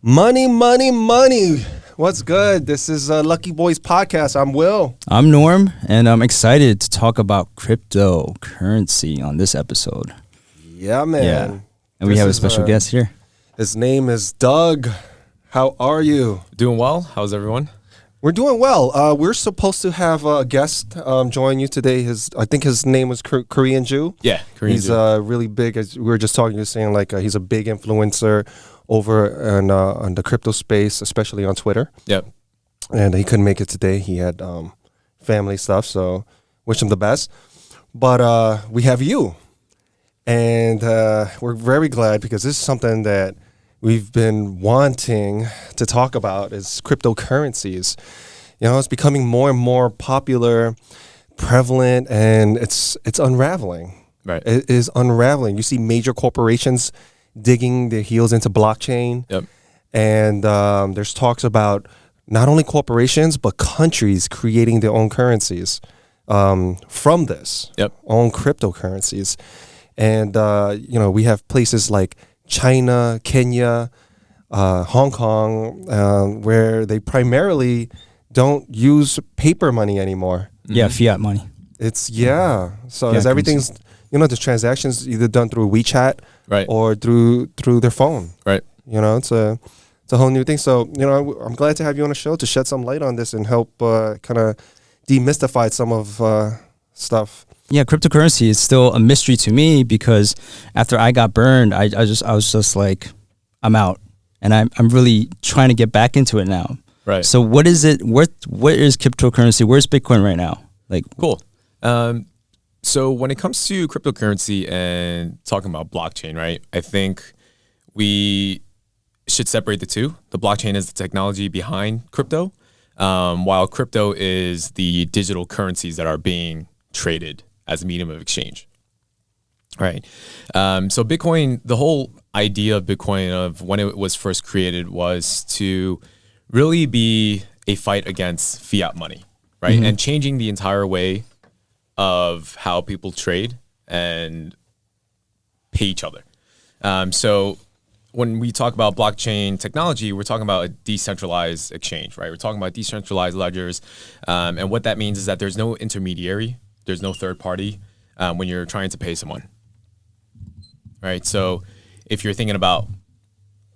Money, money, money. What's good? This is Lucky Boys Podcast. I'm Will. I'm Norm, and I'm excited to talk about cryptocurrency on this episode. Yeah, man. Yeah. And we have a special guest here. His name is Doug. How are you? Doing well. How's everyone? We're doing well. We're supposed to have a guest join you today. I think his name was Korean Jew. Yeah, Korean He's Jew. really big. As we were just talking, you're saying like he's a big influencer over on the crypto space, especially on Twitter. Yep. And he couldn't make it today. He had family stuff, so wish him the best. But we have you, and we're very glad because this is something that we've been wanting to talk about is cryptocurrencies. You know, it's becoming more and more popular, prevalent, and it's unraveling. Right. It is unraveling. You see major corporations digging their heels into blockchain. Yep. And there's talks about not only corporations, but countries creating their own currencies from this, Yep. own cryptocurrencies. And, we have places like China, Kenya, Hong Kong, where they primarily don't use paper money anymore. Yeah, fiat money. So Fiat everything's, the transactions either done through WeChat Right. or through their phone. Right. It's a whole new thing. So, I'm glad to have you on the show to shed some light on this and help kind of demystify some of stuff. Yeah, cryptocurrency is still a mystery to me because after I got burned, I was just like, I'm out, and I'm really trying to get back into it now. Right. So what is it? What is cryptocurrency? Where's Bitcoin right now? Like, Cool. So when it comes to cryptocurrency and talking about blockchain, right? I think we should separate the two. The blockchain is the technology behind crypto, while crypto is the digital currencies that are being traded as a medium of exchange. Right. So Bitcoin, the whole idea of Bitcoin of when it was first created was to really be a fight against fiat money, right? Mm-hmm. And changing the entire way of how people trade and pay each other. So when we talk about blockchain technology, we're talking about a decentralized exchange, right? We're talking about decentralized ledgers. And what that means is that there's no intermediary, there's no third party when you're trying to pay someone, right? So if you're thinking about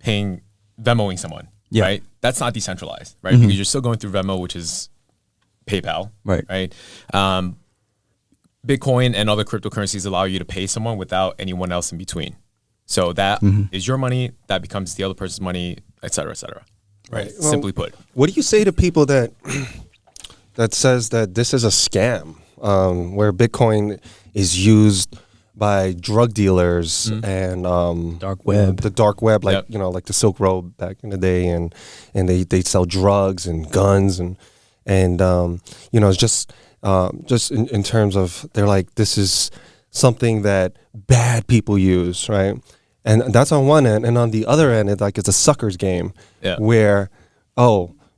Venmoing someone, Yeah. right? That's not decentralized, right? Mm-hmm. Because you're still going through Venmo, which is PayPal, Right. Bitcoin and other cryptocurrencies allow you to pay someone without anyone else in between. So that is your money, that becomes the other person's money, et cetera, right? Well, Simply put. What do you say to people that says that this is a scam, where Bitcoin is used by drug dealers and Dark web. the dark web, like Yep. like the Silk Road back in the day, and they sell drugs and guns and it's just in terms of they're like, this is something that bad people use, right? And that's on one end, and on the other end, it's a sucker's game, Yeah. where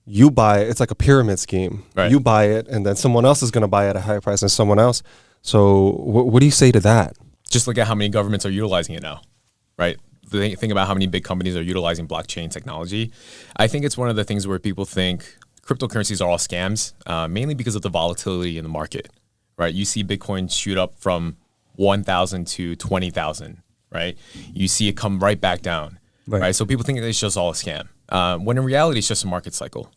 you buy it, it's like a pyramid scheme. Right. You buy it, and then someone else is going to buy it at a higher price than someone else. So what do you say to that? Just look at how many governments are utilizing it now, right? Think about how many big companies are utilizing blockchain technology. I think it's one of the things where people think cryptocurrencies are all scams, mainly because of the volatility in the market, right? You see Bitcoin shoot up from 1,000 to 20,000, right? You see it come right back down, right? So people think it's just all a scam, when in reality, it's just a market cycle.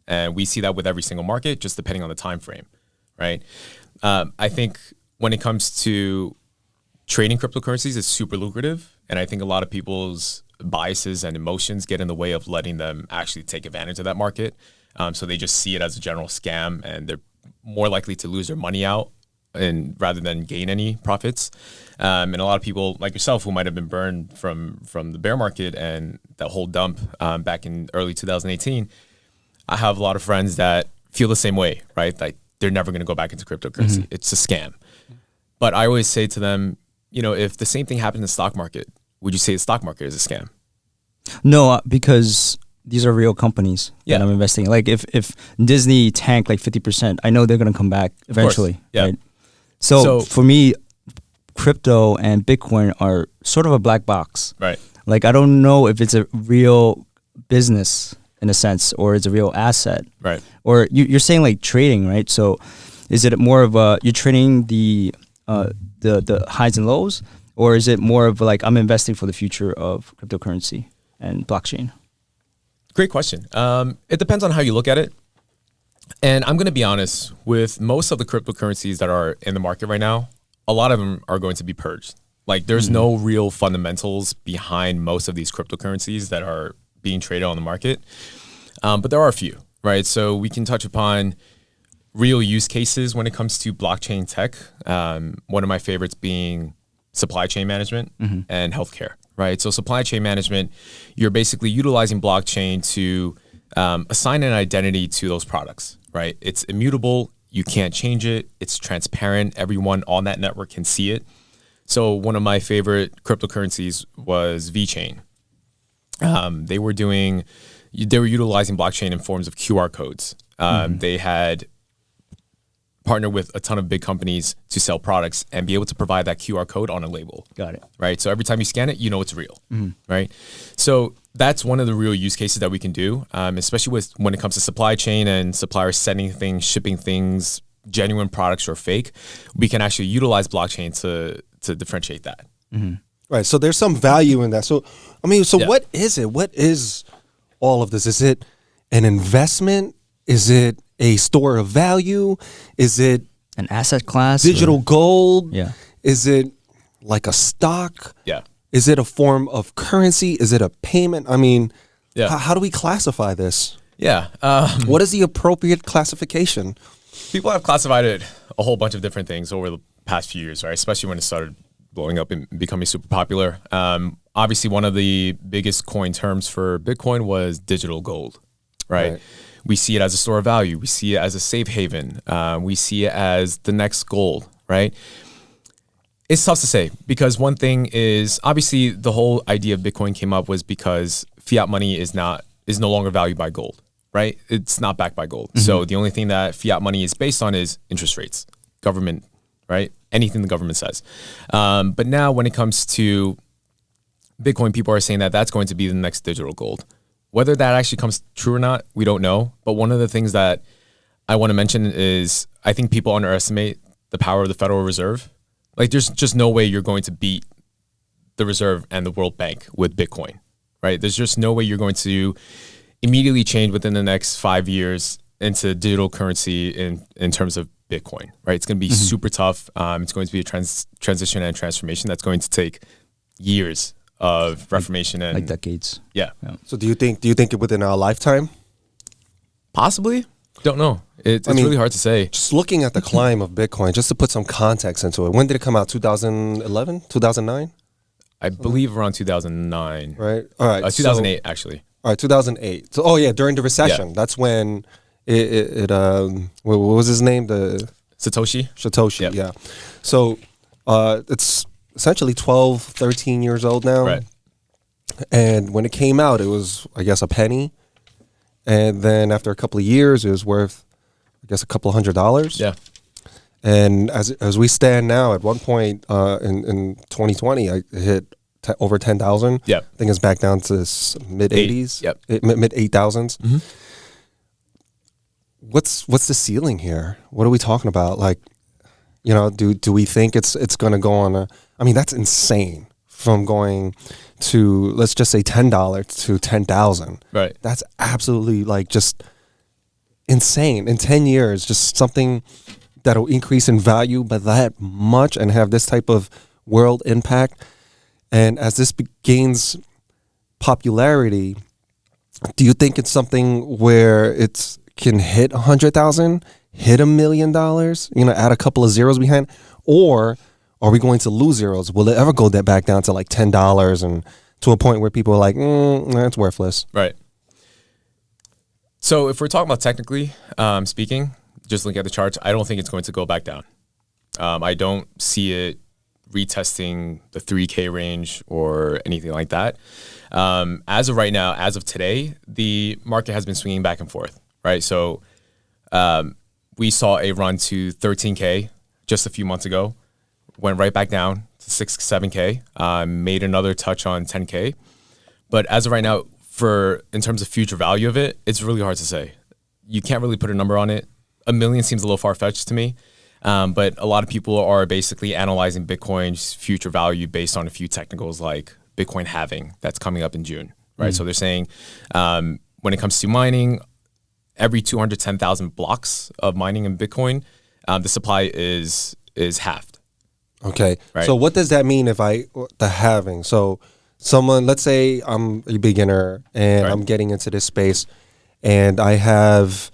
And we see that with every single market, just depending on the time frame, right? I think when it comes to trading cryptocurrencies, it's super lucrative. And I think a lot of people's biases and emotions get in the way of letting them actually take advantage of that market. So they just see it as a general scam, and they're more likely to lose their money out and rather than gain any profits. And a lot of people like yourself who might have been burned from the bear market and that whole dump back in early 2018, I have a lot of friends that feel the same way, right? Like they're never going to go back into cryptocurrency. It's a scam. But I always say to them, if the same thing happened in the stock market, would you say the stock market is a scam? No, because these are real companies Yeah. that I'm investing in. Like if Disney tanked like 50%, I know they're going to come back eventually. Yeah. Right? So So- for me, crypto and Bitcoin are sort of a black box. Right. Like I don't know if it's a real business in a sense, or it's a real asset. Right. Or you're saying like trading, right? So is it more of you're trading the highs and lows, or is it more of like I'm investing for the future of cryptocurrency and blockchain? Great question. It depends on how you look at it. And I'm going to be honest, with most of the cryptocurrencies that are in the market right now, a lot of them are going to be purged. Like there's no real fundamentals behind most of these cryptocurrencies that are being traded on the market. But there are a few, right? So we can touch upon real use cases when it comes to blockchain tech. One of my favorites being supply chain management and healthcare, right? So supply chain management, you're basically utilizing blockchain to assign an identity to those products, right? It's immutable. You can't change it. It's transparent. Everyone on that network can see it. So one of my favorite cryptocurrencies was VeChain. They were utilizing blockchain in forms of QR codes. They had partnered with a ton of big companies to sell products and be able to provide that QR code on a label. Got it. Right. So every time you scan it, you know it's real. Right. So that's one of the real use cases that we can do, especially when it comes to supply chain and suppliers sending things, shipping things, genuine products or fake. We can actually utilize blockchain to differentiate that. Right. So there's some value in that. So, I mean, Yeah. what is it? What is all of this? Is it an investment? Is it a store of value? Is it An asset class? digital gold? Yeah. Is it like a stock? Yeah. Is it a form of currency? Is it a payment? I mean, Yeah. how do we classify this? Yeah. What is the appropriate classification? People have classified it a whole bunch of different things over the past few years, right? Especially when it started blowing up and becoming super popular. Obviously, one of the biggest coin terms for Bitcoin was digital gold, right? We see it as a store of value. We see it as a safe haven. We see it as the next gold, right? It's tough to say because one thing is obviously the whole idea of Bitcoin came up was because fiat money is no longer valued by gold, right? It's not backed by gold. So the only thing that fiat money is based on is interest rates, government, right? Anything the government says. But now when it comes to Bitcoin, people are saying that that's going to be the next digital gold. Whether that actually comes true or not, we don't know. But one of the things that I want to mention is I think people underestimate the power of the Federal Reserve. Like there's just no way you're going to beat the Reserve and the World Bank with Bitcoin, right? There's just no way you're going to immediately change within the next 5 years into digital currency in terms of Bitcoin, right? It's going to be super tough. It's going to be a transition and transformation that's going to take years of reformation and Like decades. yeah. So do you think within our lifetime? Possibly. Don't know. It's mean, really hard to say. Just looking at the climb of Bitcoin, just to put some context into it. When did it come out? 2011? 2009? I believe around 2009. Right? All right. 2008, actually. All right, 2008. So, during the recession. Yeah. That's when what was his name? The Satoshi? Satoshi, Yep. yeah. So, it's essentially 12, 13 years old now. Right. And when it came out, it was, I guess, a penny. And then after a couple of years, it was worth, I guess, a couple of $100. Yeah. And as we stand now, at one point in 2020, I hit over 10,000. Yeah. I think it's back down to mid 80s. Yep. Mid 8,000s. What's the ceiling here? What are we talking about? Like, do we think it's going to go on a? I mean, that's insane. From going to, let's just say $10 to 10,000. Right. That's absolutely like just insane. In 10 years, just something that'll increase in value by that much and have this type of world impact. And as this gains popularity, do you think it's something where it can hit 100,000, hit $1 million, add a couple of zeros behind, or are we going to lose zeros? Will it ever go back down to like $10 and to a point where people are like, it's worthless? Right. So if we're talking about technically speaking, just looking at the charts, I don't think it's going to go back down. I don't see it retesting the 3K range or anything like that. As of right now, as of today, the market has been swinging back and forth, right? So we saw a run to 13K just a few months ago, went right back down to 6, 7K, made another touch on 10K. But as of right now, in terms of future value of it, it's really hard to say. You can't really put a number on it. $1 million seems a little far-fetched to me. But a lot of people are basically analyzing Bitcoin's future value based on a few technicals like Bitcoin halving that's coming up in June, right? So they're saying when it comes to mining, every 210,000 blocks of mining in Bitcoin, the supply is halved. Okay. Right. So what does that mean the halving? So someone, let's say I'm a beginner and Right. I'm getting into this space and I have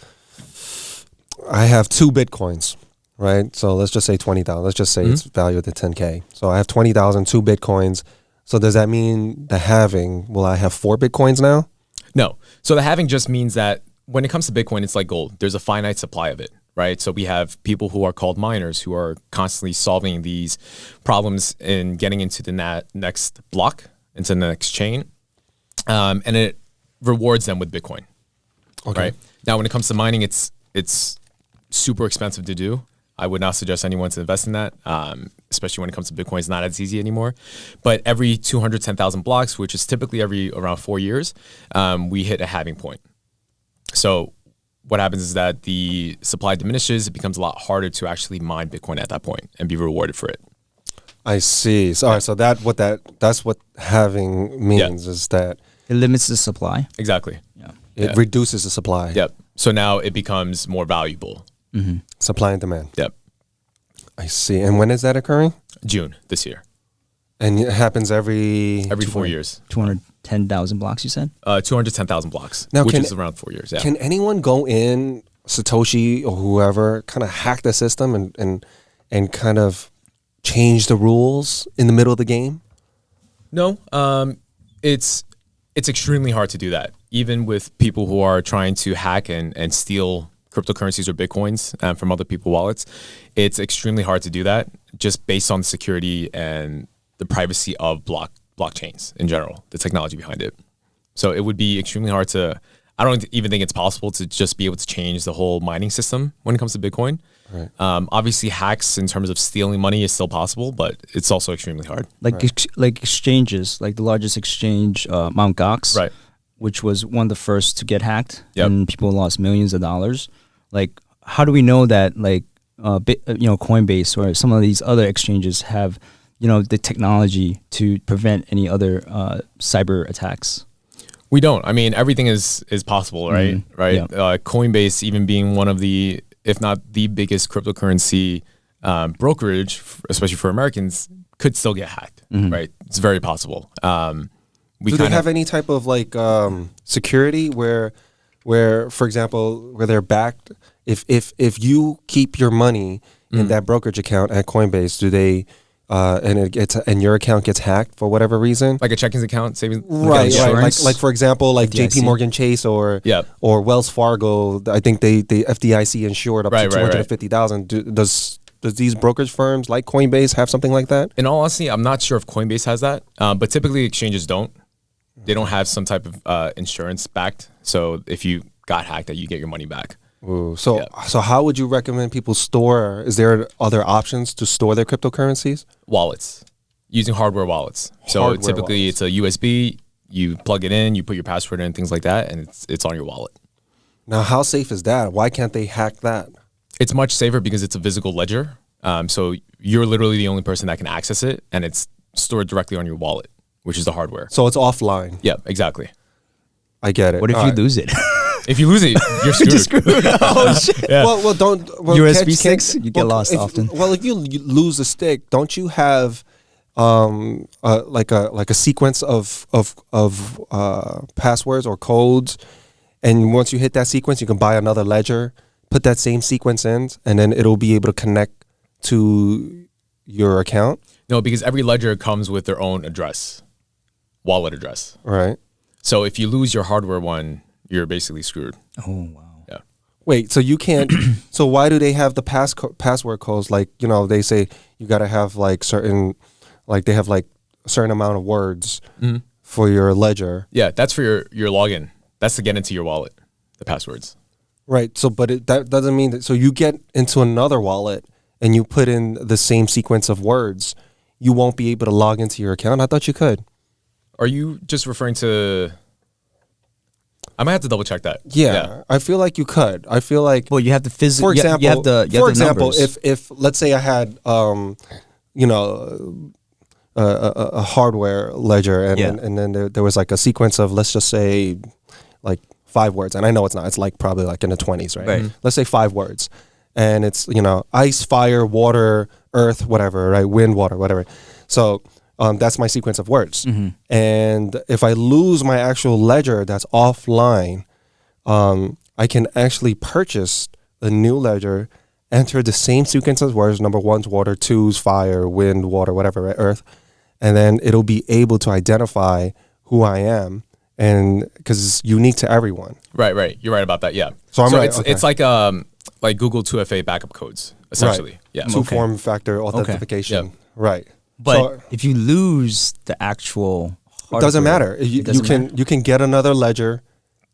2 Bitcoins, right? So let's just say 20,000. Let's just say it's valued at 10K. So I have 20,000, 2 Bitcoins. So does that mean the halving, will I have 4 Bitcoins now? No. So the halving just means that when it comes to Bitcoin, it's like gold. There's a finite supply of it, right? So we have people who are called miners who are constantly solving these problems in getting into the next block, into the next chain. And it rewards them with Bitcoin, Okay. right? Now, when it comes to mining, it's super expensive to do. I would not suggest anyone to invest in that, especially when it comes to Bitcoin. It's not as easy anymore. But every 210,000 blocks, which is typically every around 4 years, we hit a halving point. So what happens is that the supply diminishes. It becomes a lot harder to actually mine Bitcoin at that point and be rewarded for it. I see. So, all right, so that's what halving means is that It limits the supply. Exactly. Yeah. it reduces the supply. Yep. So now it becomes more valuable. Supply and demand. Yep. I see. And when is that occurring? June this year. And it happens every 4 years. 210,000 blocks, you said? 210,000 blocks, Now, which can- is around 4 years. Yeah. Can anyone go in, Satoshi or whoever, kind of hack the system and kind of change the rules in the middle of the game? No, it's extremely hard to do that. Even with people who are trying to hack and steal cryptocurrencies or Bitcoins from other people's wallets, it's extremely hard to do that just based on security and the privacy of blockchains in general, the technology behind it. So it would be extremely hard to, I don't even think it's possible to just be able to change the whole mining system when it comes to Bitcoin. Right. Obviously, hacks in terms of stealing money is still possible, but it's also extremely hard. Like like exchanges, like the largest exchange, Mt. Gox, Right. which was one of the first to get hacked, Yep. and people lost millions of dollars. Like, how do we know that, like, Coinbase or some of these other exchanges have, the technology to prevent any other cyber attacks? We don't. I mean, everything is possible, right? Right. Yeah. Coinbase, even being one of the, if not the biggest cryptocurrency brokerage, especially for Americans, could still get hacked, right? It's very possible. Do they have any type of like security where, for example, where they're backed? If you keep your money in that brokerage account at Coinbase, do they and your account gets hacked for whatever reason? like a checking account, savings, Right. insurance? Like for example, like FDIC. JP Morgan Chase or Yep. or Wells Fargo. I think they FDIC insured up Right, to right, right. 250,000. Does these brokerage firms like Coinbase have something like that? In all honesty, I'm not sure if Coinbase has that, but typically exchanges don't. They don't have some type of insurance backed. So if you got hacked, that you get your money back. Ooh, so Yeah. so how would you recommend people store? Is there other options to store their cryptocurrencies? Wallets, using hardware wallets. So Hardware typically wallets. it's a USB. You plug it in, you put your password in, things like that, and it's on your wallet. Now, how safe is that? Why can't they hack that? It's much safer because it's a physical ledger. So you're literally the only person that can access it, and it's stored directly on your wallet, which is the hardware. So it's offline. Yeah, exactly. I get it. What if All you right. lose it? If you lose it, you're screwed. Oh shit! Yeah. Well, don't USB can't- sticks? You get lost if- often. Well, if you lose a stick, don't you have like a sequence of passwords or codes? And once you hit that sequence, you can buy another ledger, put that same sequence in, and then it'll be able to connect to your account. No, because every ledger comes with their own address, wallet address. Right. So if you lose your hardware one, you're basically screwed. Oh wow. Yeah. Wait, so you can't. So why do they have the password codes? Like, they say you got to have like certain, like they have like a certain amount of words for your ledger. Yeah, that's for your login. That's to get into your wallet, the passwords. Right. So, but that doesn't mean that. So you get into another wallet and you put in the same sequence of words, you won't be able to log into your account. I thought you could. Are you just referring to I might have to double check that. Yeah, I feel like you could. I feel like, Well, you have the physical. for example, you have the for example, numbers. if let's say I had, you know, a hardware ledger, and then there was like a sequence of, let's just say, like 5 words, and I know it's not. It's like probably like in the 20s, right? Right. Let's say 5 words, and it's, you know, ice, fire, water, earth, whatever, right? Wind, water, whatever. So that's my sequence of words. And if I lose my actual ledger that's offline, I can actually purchase a new ledger, enter the same sequence of words, number 1's water, 2's fire, wind, water, whatever, right? Earth, and then it'll be able to identify who I am, and because it's unique to everyone. Right. You're right about that. Yeah. So I'm right, It's, okay. it's like Google 2FA backup codes, essentially. Right. Yeah. Two-form factor authentication. Yep. Right. But So if you lose the actual, it doesn't hardware, matter. You, it doesn't you can matter. you can get another ledger,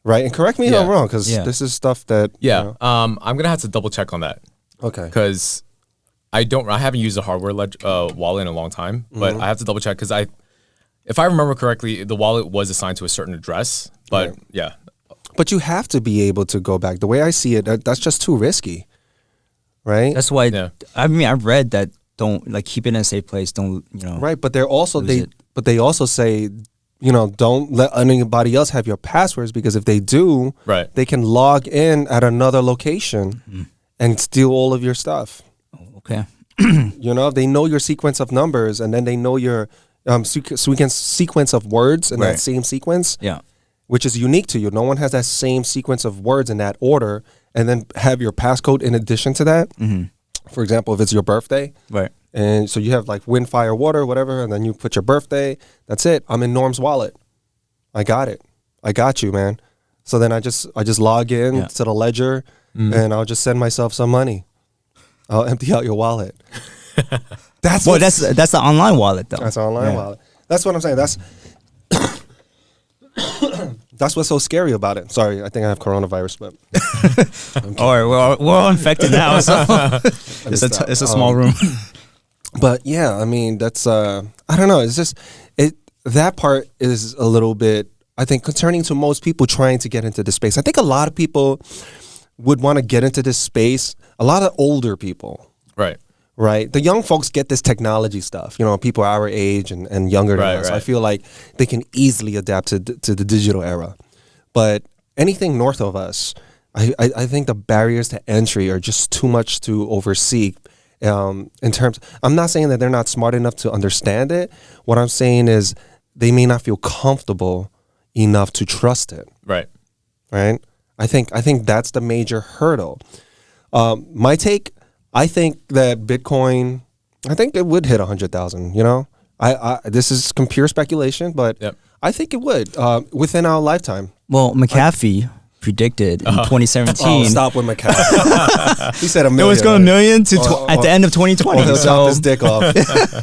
right? And correct me if I'm Yeah. wrong, because Yeah. this is stuff that Yeah. you know. I'm gonna have to double check on that Okay. because I haven't used a hardware wallet in a long time, but I have to double check because if I remember correctly, the wallet was assigned to a certain address. But Right. yeah, But you have to be able to go back. The way I see it, that's just too risky, right? That's why. Yeah. I mean, I've read that don't like keep it in a safe place. Don't Right, but they're also Lose it. but they also say, you know, don't let anybody else have your passwords, because if they do, Right. they can log in at another location and steal all of your stuff. Okay. You know, they know your sequence of numbers, and then they know your sequence of words in that Right. same sequence, Yeah. which is unique to you. No one has that same sequence of words in that order, and then have your passcode in addition to that. For example, if it's your birthday, Right. and so you have like wind, fire, water, whatever, and then you put your birthday. That's it. I'm in Norm's wallet. I got it. I got you, man. So then I just log in Yeah. to the ledger, and I'll just send myself some money. I'll empty out your wallet. That's Well, what's- that's the online wallet though. that's an online Yeah. wallet. That's what I'm saying. That's what's so scary about it. Sorry, I think I have coronavirus, but All right, we're all infected now, so it's a small room. But yeah, I mean, that's I don't know. It's just that part is a little bit, I think, concerning to most people trying to get into this space. I think a lot of people would want to get into this space. A lot of older people, right. right? The young folks get this technology stuff. You know, people our age and younger than Right, us. I right. feel like they can easily adapt to the digital era. But anything north of us, I think the barriers to entry are just too much to oversee. In terms, I'm not saying that they're not smart enough to understand it. What I'm saying is they may not feel comfortable enough to trust it. Right. Right? I think that's the major hurdle. My take, I think that Bitcoin, I think it would hit 100,000. You know, I this is pure speculation, but Yep. I think it would within our lifetime. Well, McAfee predicted in 2017 Oh, stop with McCall. He said a it million. was going right? 1 million to at the end of 2020. Or he'll so chop his dick off.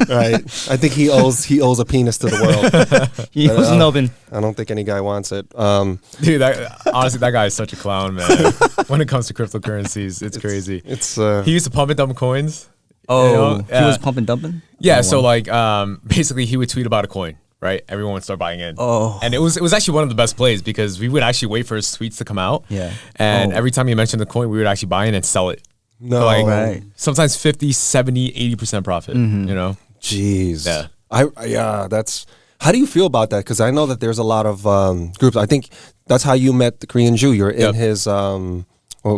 Right. I think he owes a penis to the world. he was an open. I don't think any guy wants it. Dude, honestly, that guy is such a clown, man. When it comes to cryptocurrencies, it's crazy. It's He used to pump and dump coins. Oh, You know? he was pumping dumping. Yeah, Oh, so wow. like basically he would tweet about a coin, right? Everyone would start buying in. Oh. And it was actually one of the best plays because we would actually wait for his tweets to come out. Yeah. And Oh. every time he mentioned the coin, we would actually buy in and sell it. no. For like Right. sometimes 50, 70, 80% profit, you know? Jeez. Yeah. Yeah, that's. How do you feel about that? Because I know that there's a lot of groups. I think that's how you met the Korean Jew. You're in Yep. his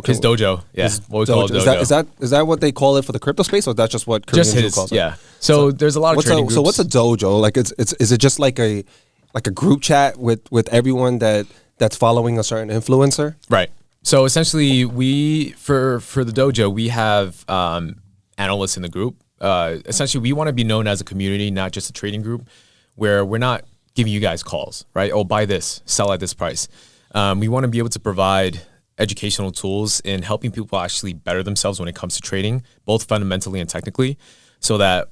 His dojo. Yeah. What we call a dojo. dojo. Is that what they call it for the crypto space, or that's just what Korean Just Jew his, calls it? yeah. So there's a lot of What's trading a, groups. so what's a dojo? Like is it just like a group chat with everyone that's following a certain influencer? Right. So essentially, we for the dojo, we have analysts in the group. Essentially, we want to be known as a community, not just a trading group, where we're not giving you guys calls, right? Oh, buy this, sell at this price. We want to be able to provide educational tools in helping people actually better themselves when it comes to trading, both fundamentally and technically, so that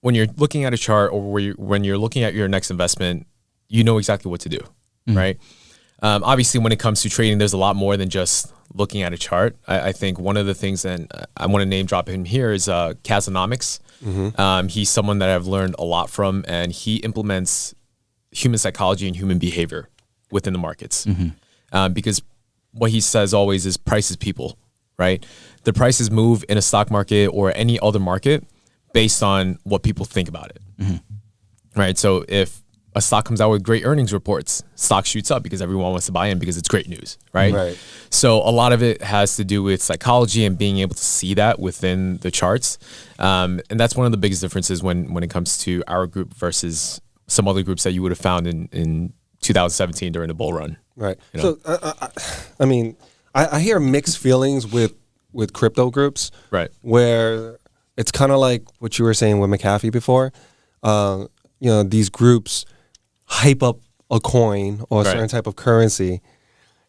when you're looking at a chart or when you're looking at your next investment, you know exactly what to do, right? Obviously, when it comes to trading, there's a lot more than just looking at a chart. I think one of the things, and I want to name drop him here, is Kazanomics. He's someone that I've learned a lot from, and he implements human psychology and human behavior within the markets. because what he says always is price is people, right? The prices move in a stock market or any other market based on what people think about it, right? So if a stock comes out with great earnings reports, stock shoots up because everyone wants to buy in because it's great news, right? Right. So a lot of it has to do with psychology and being able to see that within the charts. And that's one of the biggest differences when it comes to our group versus some other groups that you would have found in 2017 during the bull run. Right. You know? So, I mean, I hear mixed feelings with crypto groups. Right. Where it's kind of like what you were saying with McAfee before. These groups hype up a coin or a certain type of currency,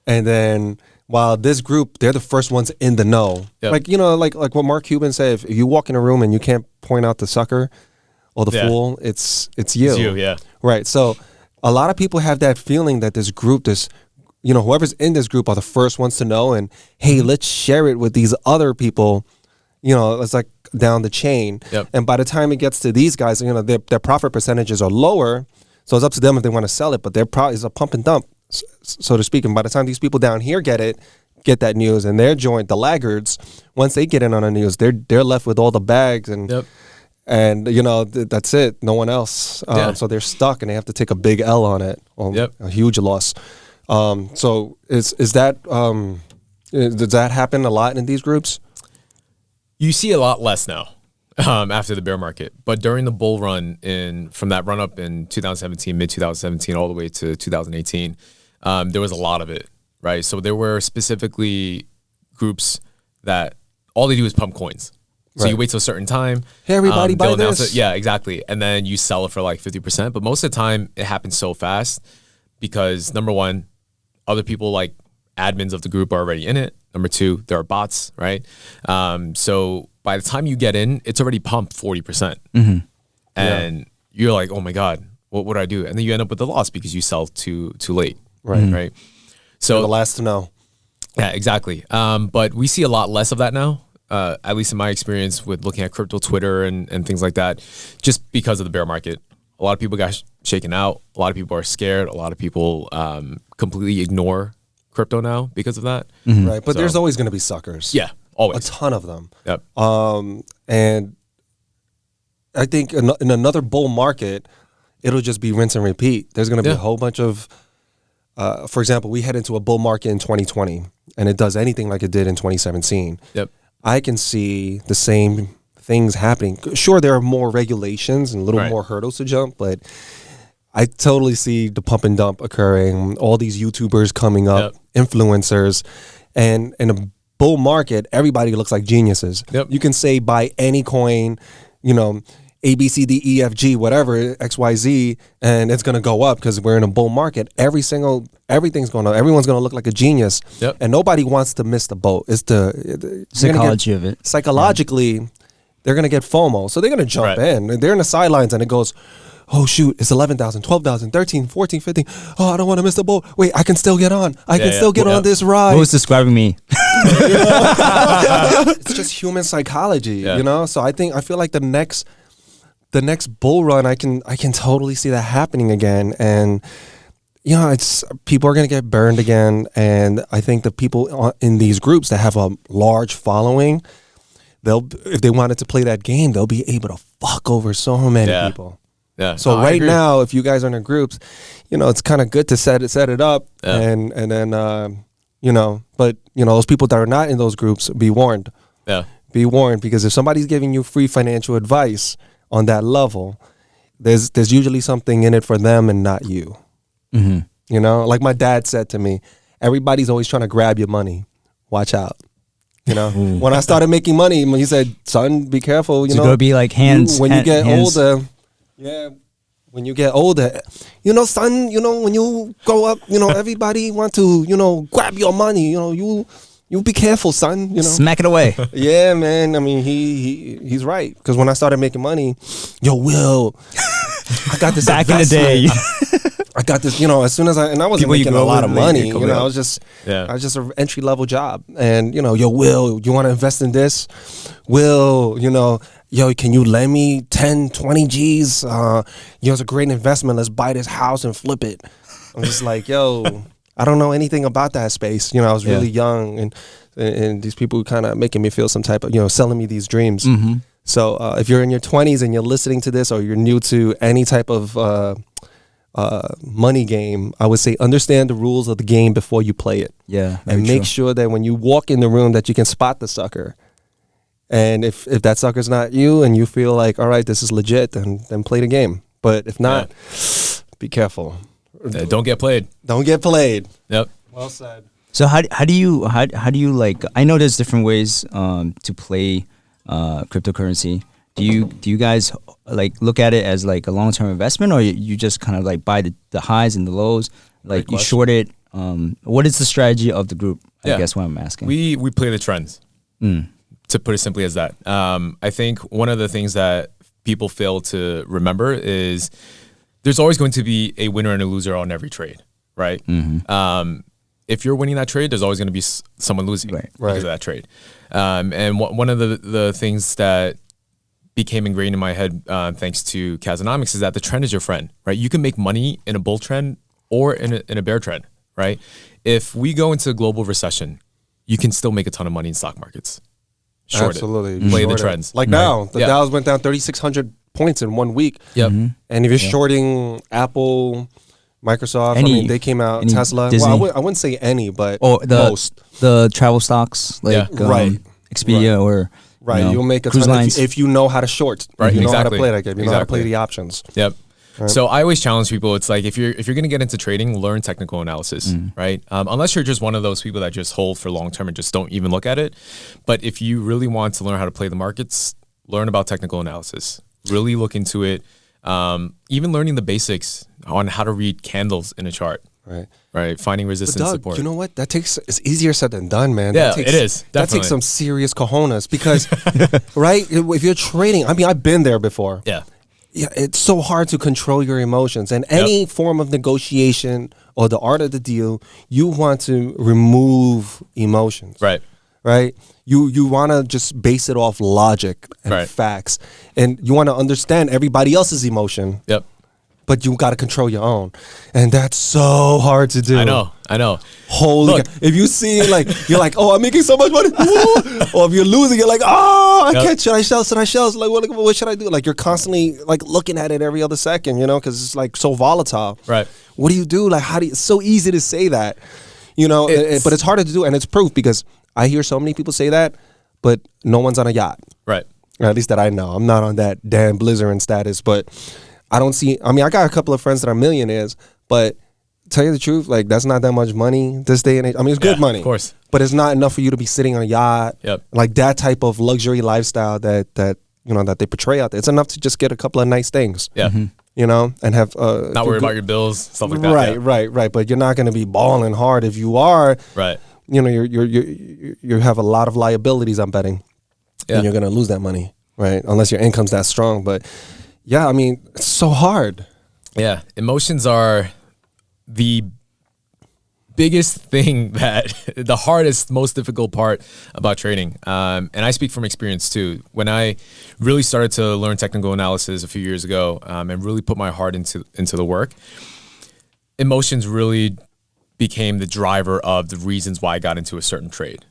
and then while this group, they're the first ones in the know. Yep. Like what Mark Cuban said, if you walk in a room and you can't point out the sucker or the fool, it's you. It's you, yeah. Right. So a lot of people have that feeling that this group, whoever's in this group are the first ones to know, and hey, let's share it with these other people. It's like down the chain. Yep. And by the time it gets to these guys, their profit percentages are lower. So it's up to them if they want to sell it, but their product is a pump and dump, so to speak. And by the time these people down here get that news, and they're joined, the laggards, once they get in on the news, they're left with all the bags, and that's it. No one else. So they're stuck, and they have to take a big L on it, a huge loss. So does that happen a lot in these groups? You see a lot less now. After the bear market, but during the bull run from that run up in 2017, mid 2017, all the way to 2018, there was a lot of it, right? So there were specifically groups that all they do is pump coins. So you wait till a certain time. Hey, everybody, buy this. Yeah, exactly. And then you sell it for like 50%. But most of the time, it happens so fast because number one, other people like admins of the group are already in it. Number two, there are bots, right? So by the time you get in, it's already pumped 40%. And you're like, oh my God, what would I do? And then you end up with the loss because you sell too late. Right. So you're the last to know. Yeah, exactly. But we see a lot less of that now, at least in my experience with looking at crypto Twitter and things like that, just because of the bear market. A lot of people got shaken out. A lot of people are scared. A lot of people completely ignore crypto now because of that. Right. But there's always going to be suckers. Yeah. Always. A ton of them. Yep. And I think in another bull market, it'll just be rinse and repeat. There's going to be a whole bunch of, for example, we head into a bull market in 2020, and it does anything like it did in 2017. Yep. I can see the same things happening. Sure, there are more regulations and a little more hurdles to jump, but I totally see the pump and dump occurring, all these YouTubers coming up, influencers, and in a bull market, everybody looks like geniuses. Yep. You can say buy any coin, A, B, C, D, E, F, G, whatever, X, Y, Z, and it's going to go up because we're in a bull market. Everyone's going to look like a genius. Yep. And nobody wants to miss the boat. It's the psychology of it. Psychologically, they're going to get FOMO. So they're going to jump in. And they're in the sidelines, and it goes, oh, shoot, it's 11,000, 12,000, 13, 14, 15. Oh, I don't want to miss the boat. Wait, I can still get on. I can still get on this ride. What was describing me? It's just human psychology, So I feel like the next bull run, I can totally see that happening again. And, it's people are going to get burned again. And I think the people in these groups that have a large following, if they wanted to play that game, they'll be able to fuck over so many people. Yeah. So right now, if you guys are in groups, it's kind of good to set it up, and then but those people that are not in those groups, be warned. Yeah. Be warned, because if somebody's giving you free financial advice on that level, there's usually something in it for them and not you. Like my dad said to me, everybody's always trying to grab your money. Watch out. When I started making money, he said, "Son, be careful." It's gonna be like hands when you get hands. older. Yeah, when you get older, son, when you grow up, everybody want to, grab your money. You be careful, son. Smack it away. Yeah, man. I mean, he's right, because when I started making money, Will, I got this back in the day. I got this, as soon as I wasn't making a lot of money, I was just an entry level job, and Will, you want to invest in this? Will, can you lend me 10, 20 G's? It's a great investment. Let's buy this house and flip it. I'm just like, I don't know anything about that space. You know, I was really young, and these people kind of making me feel some type of, you know, selling me these dreams. So if you're in your 20s and you're listening to this, or you're new to any type of money game, I would say understand the rules of the game before you play it. Yeah, and make sure that when you walk in the room that you can spot the sucker. And if that sucker's not you and you feel like, all right, this is legit, then play the game. But if not, be careful. Don't get played. Don't get played. Yep. Well said. So how do you like? I know there's different ways to play cryptocurrency. Do you guys like look at it as like a long-term investment, or you just kind of like buy the highs and the lows, like you short it? What is the strategy of the group? I guess what I'm asking. We play the trends. To put it simply as that. I think one of the things that people fail to remember is there's always going to be a winner and a loser on every trade, right? If you're winning that trade, there's always going to be someone losing because of that trade. And one of the things that became ingrained in my head thanks to Kazanomics is that the trend is your friend, right? You can make money in a bull trend or in a bear trend, right? If we go into a global recession, you can still make a ton of money in stock markets. Short Absolutely. it. Play Short the trends. Like now, the Dow's went down 3,600 points in 1 week. Yep. And if you're shorting Apple, Microsoft, I mean, they came out, Tesla. Disney. Well, I wouldn't say any, but most. The travel stocks, like Expedia or you'll make a cruise ton lines. if you know how to short. Right. You know how to play that game. You know how to play the options. Yep. Right. So I always challenge people. It's like if you're going to get into trading, learn technical analysis, right? Unless you're just one of those people that just hold for long term and just don't even look at it. But if you really want to learn how to play the markets, learn about technical analysis. Really look into it. Even learning the basics on how to read candles in a chart. Right. Finding resistance support. You know what? It's easier said than done, man. Yeah, it is. Definitely. That takes some serious cojones because, right? If you're trading, I mean, I've been there before. Yeah. Yeah, it's so hard to control your emotions. And any form of negotiation or the art of the deal, you want to remove emotions. Right. Right? You want to just base it off logic and facts. And you want to understand everybody else's emotion. Yep. But you got to control your own. And that's so hard to do. I know. Holy God. If you see it, like, you're like, oh, I'm making so much money. Or if you're losing, you're like, oh, I can't. Should I sell? Like, what should I do? Like, you're constantly, like, looking at it every other second, you know, because it's, like, so volatile. Right. What do you do? Like, it's so easy to say that, you know, but it's harder to do. And it's proof because I hear so many people say that, but no one's on a yacht. Right. Or at least that I know. I'm not on that Dan Blizzard status, but I don't see, I mean, I got a couple of friends that are millionaires, but tell you the truth, like, that's not that much money this day and age. I mean, it's good money. Of course. But it's not enough for you to be sitting on a yacht. Yep. Like that type of luxury lifestyle that you know, that they portray out there. It's enough to just get a couple of nice things. Yeah. You know, and have not worry about your bills, stuff like that. Right. But you're not going to be balling hard. If you are, you know, you have a lot of liabilities, I'm betting. And you're going to lose that money, right? Unless your income's that strong. But yeah, I mean, it's so hard. Yeah. Emotions are the biggest thing the hardest, most difficult part about trading. And I speak from experience too. When I really started to learn technical analysis a few years ago and really put my heart into the work, emotions really became the driver of the reasons why I got into a certain trade.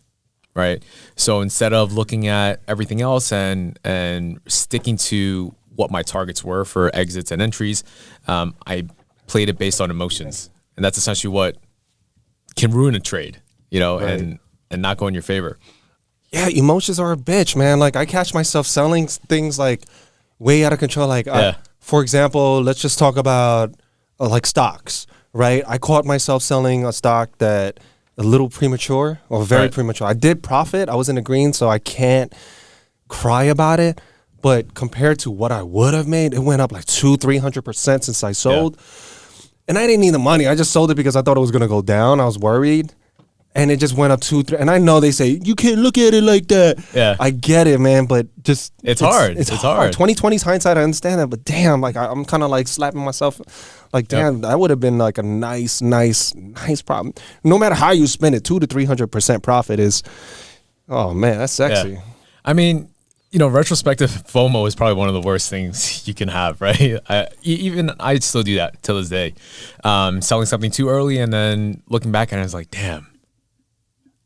Right. So instead of looking at everything else and sticking to what my targets were for exits and entries, I played it based on emotions. And that's essentially what can ruin a trade, you know, and not go in your favor. Yeah, emotions are a bitch, man. Like, I catch myself selling things like way out of control. Like, for example, let's just talk about like stocks, right? I caught myself selling a stock that a little premature or very premature. I did profit. I was in the green, so I can't cry about it. But compared to what I would have made, it went up like 200-300% since I sold. And I didn't need the money. I just sold it because I thought it was going to go down. I was worried. And it just went up 2-3. And I know they say, you can't look at it like that. Yeah. I get it, man. But just... It's hard. It's hard. 2020's hindsight, I understand that. But damn, like, I'm kind of like slapping myself. Like, damn, that would have been like a nice problem. No matter how you spend it, 200 to 300% profit is... Oh, man, that's sexy. Yeah. I mean... retrospective FOMO is probably one of the worst things you can have, right? Even I still do that till this day. Selling something too early and then looking back and I was like, damn,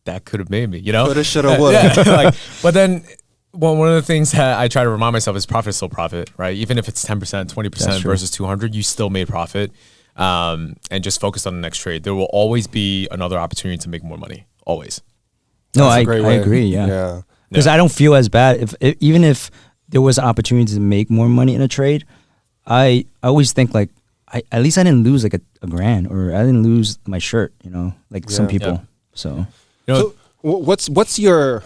that could have made me, Coulda, shoulda, woulda. Yeah, but then one of the things that I try to remind myself is profit is still profit, right? Even if it's 10%, 20% versus 200, you still made profit. And just focus on the next trade. There will always be another opportunity to make more money. Always. No, That's I a great way. agree. Yeah. Yeah. Because I don't feel as bad even if there was an opportunity to make more money in a trade. I always think like at least I didn't lose like a grand, or I didn't lose my shirt, like some people. Yeah. So So what's your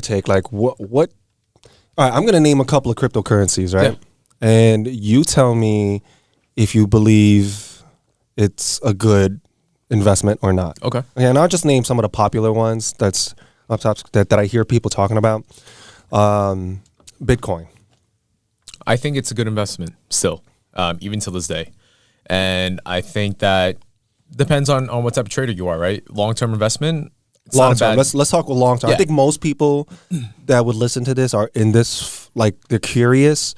take? Like what? All right, I'm gonna name a couple of cryptocurrencies, right? Yeah. And you tell me if you believe it's a good investment or not. Okay. And I'll just name some of the popular ones that's up top that I hear people talking about. Bitcoin. I think it's a good investment still, even to this day. And I think that depends on what type of trader you are, right? Long-term investment. Long term. Let's talk long term. Yeah. I think most people that would listen to this are in this, like, they're curious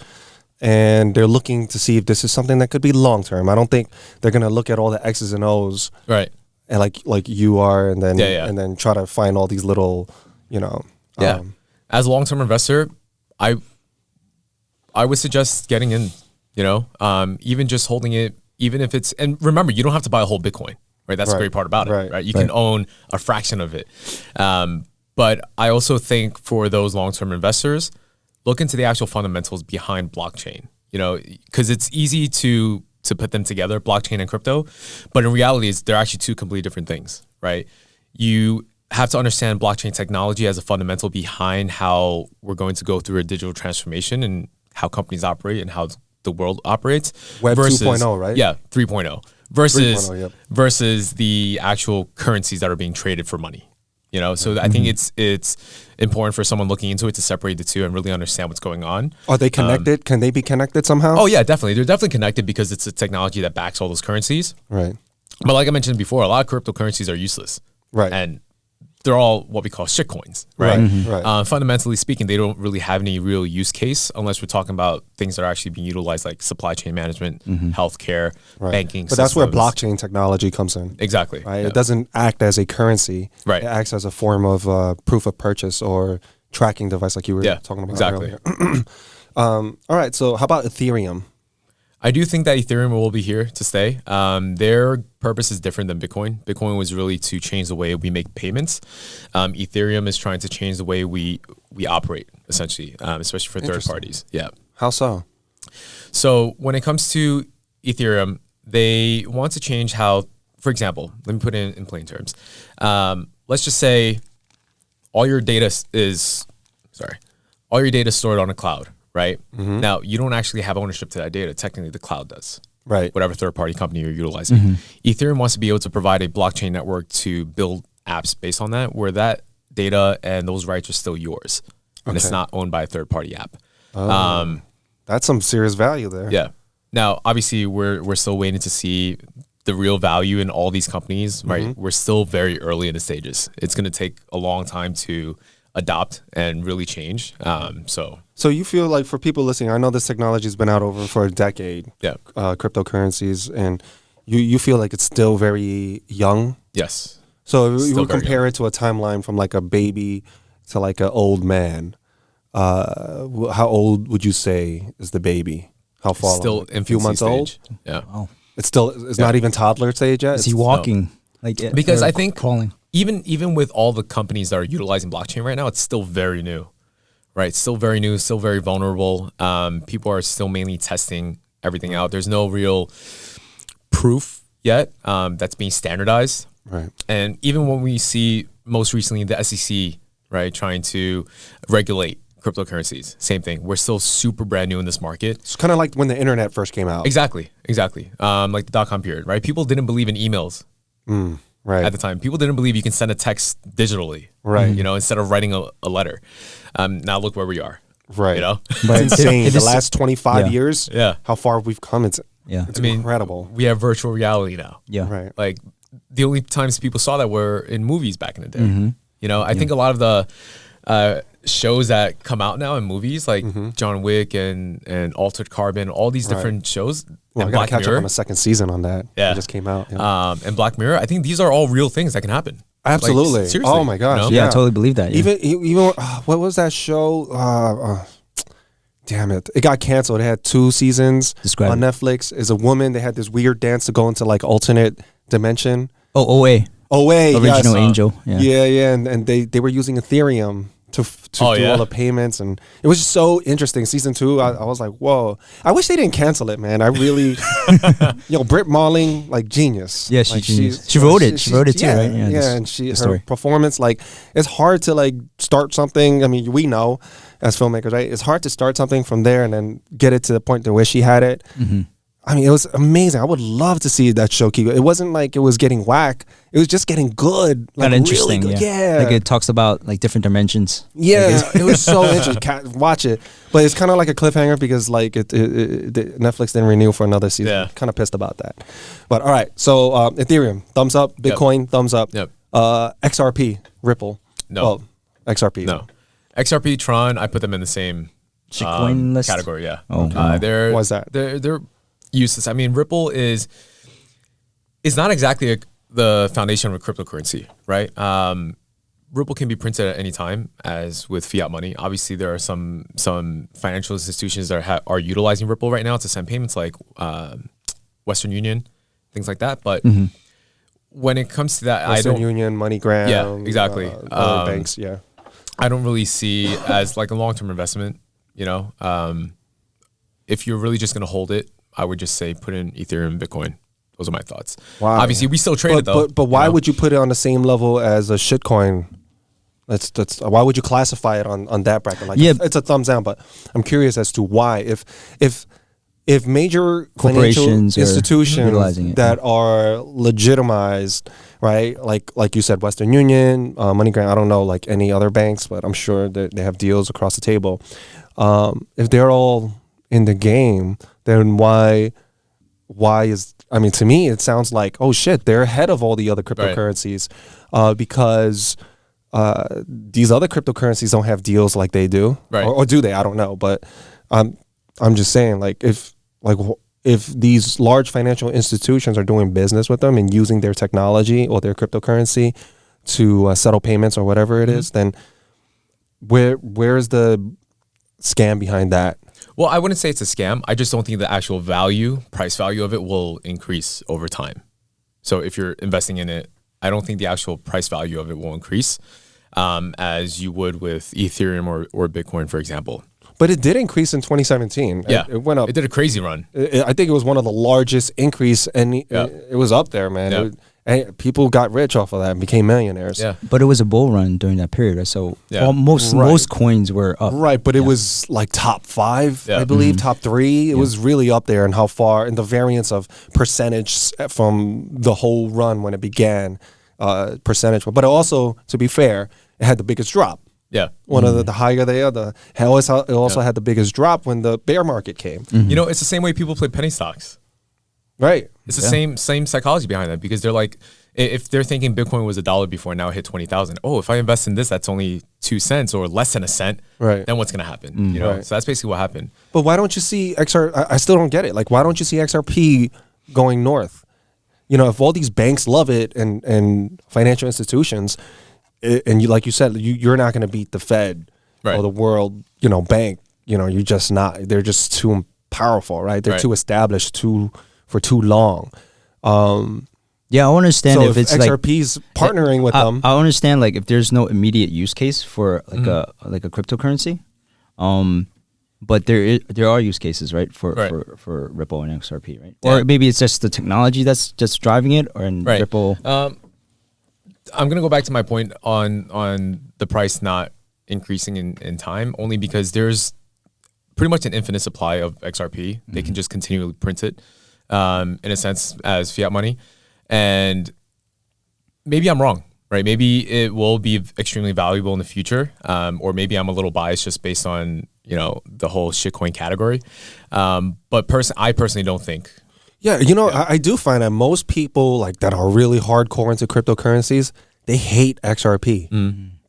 and they're looking to see if this is something that could be long term. I don't think they're gonna look at all the X's and O's, Right. and like you are, and then Yeah. and then try to find all these little, Yeah. As a long-term investor, I would suggest getting in, even just holding it, even if it's, and remember, you don't have to buy a whole Bitcoin, right? That's the Right. great part about it, Right. right? You can own a fraction of it. But I also think for those long-term investors, look into the actual fundamentals behind blockchain, because it's easy to put them together, blockchain and crypto, but in reality, they're actually two completely different things, right? You have to understand blockchain technology as a fundamental behind how we're going to go through a digital transformation and how companies operate and how the world operates. Web versus, 2.0, right? Yeah, 3.0 versus 3.0, yep. versus the actual currencies that are being traded for money. So I think it's important for someone looking into it to separate the two and really understand what's going on. Are they connected? Can they be connected somehow? Oh yeah, definitely. They're definitely connected because it's a technology that backs all those currencies. Right. But like I mentioned before, a lot of cryptocurrencies are useless. Right. And they're all what we call shit coins, right? Right. Fundamentally speaking, they don't really have any real use case unless we're talking about things that are actually being utilized, like supply chain management, healthcare, Right. banking. But that's where systems. blockchain technology comes in. Exactly. Right. Yeah. It doesn't act as a currency. Right. It acts as a form of proof of purchase or tracking device, like you were talking about exactly. earlier. All right. So how about Ethereum? I do think that Ethereum will be here to stay. Their purpose is different than Bitcoin. Bitcoin was really to change the way we make payments. Ethereum is trying to change the way we operate, essentially, especially for third parties. Yeah. How so? So when it comes to Ethereum, they want to change how, for example, let me put it in plain terms. Let's just say all your data is stored on a cloud, right? Now, you don't actually have ownership to that data. Technically, the cloud does. Right. Whatever third-party company you're utilizing. Ethereum wants to be able to provide a blockchain network to build apps based on that, where that data and those rights are still yours. And it's Okay. not owned by a third-party app. That's some serious value there. Yeah. Now, obviously, we're still waiting to see the real value in all these companies, right? We're still very early in the stages. It's going to take a long time to adopt and really change. So you feel like, for people listening, I know this technology has been out over for a decade. Yeah. Cryptocurrencies, and you feel like it's still very young. Yes. So you Still would very compare it to a timeline from like a baby to like an old man. How old would you say is the baby? How far? Still along? A few infancy months old. stage. Yeah. wow. It's not even toddler stage yet. Is he It's- walking? Because or I think crawling. even with all the companies that are utilizing blockchain right now, it's still very new, right? Still very new, still very vulnerable. People are still mainly testing everything out. There's no real proof yet that's being standardized. Right. And even when we see most recently the SEC, right, trying to regulate cryptocurrencies, same thing. We're still super brand new in this market. It's kind of like when the internet first came out. Exactly. Like the dot-com period, right? People didn't believe in emails Right. at the time. People didn't believe you can send a text digitally, Right. Instead of writing a letter. Now look where we are, Right. But It's insane. it The is- last 25 yeah. years. Yeah. How far we've come. It's Yeah. incredible. we have virtual reality now. Yeah. Right. Like the only times people saw that were in movies back in the day. I think a lot of the shows that come out now in movies like John Wick and Altered Carbon, all these different shows. Well, I and gotta Black catch Mirror, up on the second season on that. Yeah. It just came out. Yeah. and Black Mirror. I think these are all real things that can happen. Absolutely. Like, seriously, oh my gosh. Yeah, I totally believe that. Yeah. Even what was that show? Damn it! It got canceled. It had 2 seasons Describe on it. Netflix. Is a woman. They had this weird dance to go into like alternate dimension. Oh, OA. Oh wait, Original Angel. Yeah. yeah, and they were using Ethereum to do all the payments, and it was just so interesting. Season 2, I was like, whoa! I wish they didn't cancel it, man. I really, Britt Marling, like genius. Yeah, she's like, genius. She wrote it. She wrote it too, right? Yeah, and her story. performance, like, it's hard to like start something. I mean, we know as filmmakers, right? It's hard to start something from there and then get it to the point to where she had it. Mm-hmm. I mean, it was amazing. I would love to see that show keep. It wasn't like it was getting whack. It was just getting good. Like, Kind of interesting. Really good. Yeah. Like it talks about like different dimensions. Yeah, it was so interesting. Watch it, but it's kind of like a cliffhanger because like Netflix didn't renew for another season. Yeah. Kind of pissed about that. But all right, so Ethereum, thumbs up. Bitcoin, thumbs up. Yep. XRP, Ripple. No. Well, XRP. No. XRP, Tron, I put them in the same Shitcoin list? category. Yeah. Oh, wow. They're Why's that? They're useless. I mean, Ripple is not exactly the foundation of a cryptocurrency, right? Ripple can be printed at any time, as with fiat money. Obviously, there are some financial institutions that are utilizing Ripple right now to send payments, like Western Union, things like that. But when it comes to that, Western I don't. Union, MoneyGram. Yeah, exactly. Other banks. Yeah. I don't really see as like a long-term investment. If you're really just going to hold it, I would just say put in Ethereum, Bitcoin. Those are my thoughts. Wow. Obviously, we still trade it though. But why would you put it on the same level as a shitcoin? That's why would you classify it on that bracket? Like, Yeah. it's a thumbs down. But I'm curious as to why. If major financial Corporations are institutions utilizing it, that are legitimized, right? Like you said, Western Union, MoneyGram. I don't know like any other banks, but I'm sure that they have deals across the table. If they're all in the game, then why is, I mean, to me, it sounds like, oh shit, they're ahead of all the other cryptocurrencies, because these other cryptocurrencies don't have deals like they do, Right. or do they? I don't know, but I'm just saying, like, if these large financial institutions are doing business with them and using their technology or their cryptocurrency to settle payments or whatever it is, then where's the scam behind that? Well, I wouldn't say it's a scam. I just don't think the actual price value of it will increase over time. So if you're investing in it, I don't think the actual price value of it will increase as you would with Ethereum or Bitcoin, for example. But it did increase in 2017. Yeah, it went up. It did a crazy run. I think it was one of the largest increase, and it was up there, man. Yeah. And people got rich off of that and became millionaires. Yeah. But it was a bull run during that period, right? So Yeah. most coins were up. Right, but it was like top 5, Yeah. I believe, top 3. It was really up there, and how far, and the variance of percentage from the whole run when it began, percentage. But also, to be fair, it had the biggest drop. Yeah. One of the higher they are, it also had the biggest drop when the bear market came. You know, it's the same way people play penny stocks. Right. It's the same psychology behind that, because they're like, if they're thinking Bitcoin was $1 before, now it hit 20,000. Oh, if I invest in this, that's only 2 cents or less than a cent. Right. Then what's going to happen? Right. So that's basically what happened. But why don't you see I still don't get it. Like, why don't you see XRP going north? If all these banks love it and financial institutions, and you, like you said, you're not going to beat the Fed Right. or the World, bank. You're just not. They're just too powerful, right? They're too established for too long. Yeah, I understand So if it's XRP's partnering with them. I understand like if there's no immediate use case for like a cryptocurrency, but there are use cases, right, for Ripple and XRP, right? Yeah. Or maybe it's just the technology that's just driving it, or in Right. Ripple. I'm going to go back to my point on the price not increasing in time, only because there's pretty much an infinite supply of XRP. They can just continually print it, in a sense, as fiat money. And maybe I'm wrong, right? Maybe it will be extremely valuable in the future, or maybe I'm a little biased just based on the whole shitcoin category. But I personally don't think. Yeah, I do find that most people like that are really hardcore into cryptocurrencies, they hate XRP.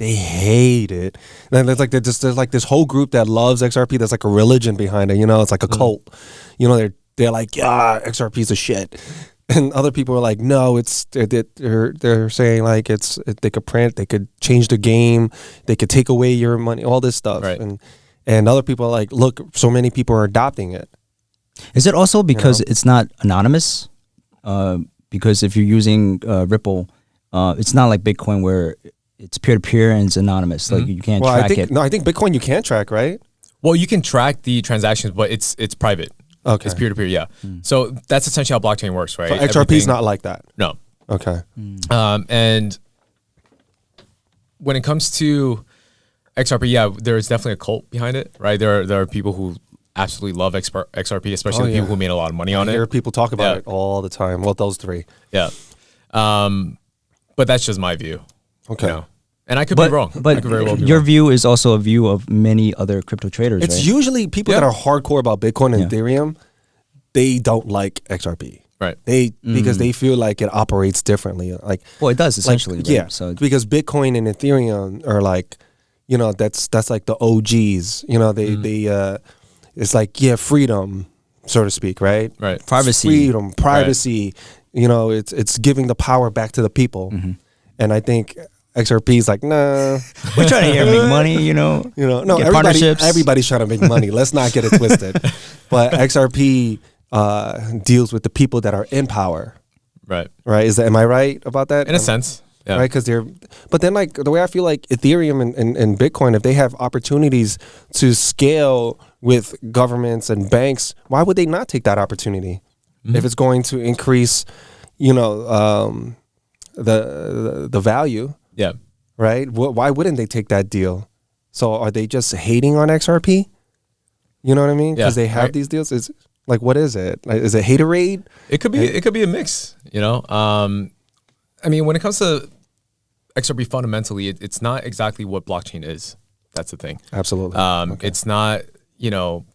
They hate it. And there's like there's like this whole group that loves XRP. There's like a religion behind it. You know, it's like a cult. You know, they're like, yeah, XRP's a shit. And other people are like, no, they're saying like they could print, they could change the game, they could take away your money, all this stuff. Right. And other people are like, look, so many people are adopting it. Is it also because it's not anonymous? Because if you're using Ripple, it's not like Bitcoin where it's peer-to-peer and it's anonymous. Like you can't track it. No, I think Bitcoin you can track, right? Well, you can track the transactions, but it's private. Okay. It's peer-to-peer, yeah. So that's essentially how blockchain works, right? So XRP is not like that. No. Okay. And when it comes to XRP, yeah, there's definitely a cult behind it, right? There are people who absolutely love XRP, especially the people who made a lot of money on I it. hear people talk about it all the time. Well, those three. Yeah. But that's just my view. Okay. You know? And I could be wrong. But I could very well be your wrong. view is also a view of many other crypto traders, It's right? usually people that are hardcore about Bitcoin and Ethereum, they don't like XRP. Right. Because they feel like it operates differently. Like, Well, it does essentially. like, right? yeah. So Because Bitcoin and Ethereum are like, you know, that's like the OGs. You know, they it's like, yeah, freedom, so to speak, right? Right. It's Privacy. freedom, privacy. You know, it's giving the power back to the people. And I think XRP is like, nah. we're trying to make money, you know. No, Get partnerships. everybody's trying to make money. Let's not get it twisted. But XRP deals with the people that are in power, Right. right? Am I right about that? In a sense. Yeah. Right? Because but then like the way I feel like Ethereum and Bitcoin, if they have opportunities to scale with governments and banks, why would they not take that opportunity? If it's going to increase, you know, the value. Yeah. Right? Why wouldn't they take that deal? So are they just hating on XRP? You know what I mean? Because they have these deals. It's like, what is it? Like, is it haterade? It could be a mix, you know. I mean, when it comes to XRP fundamentally, it's not exactly what blockchain is. That's the thing. Absolutely. It's not, you know,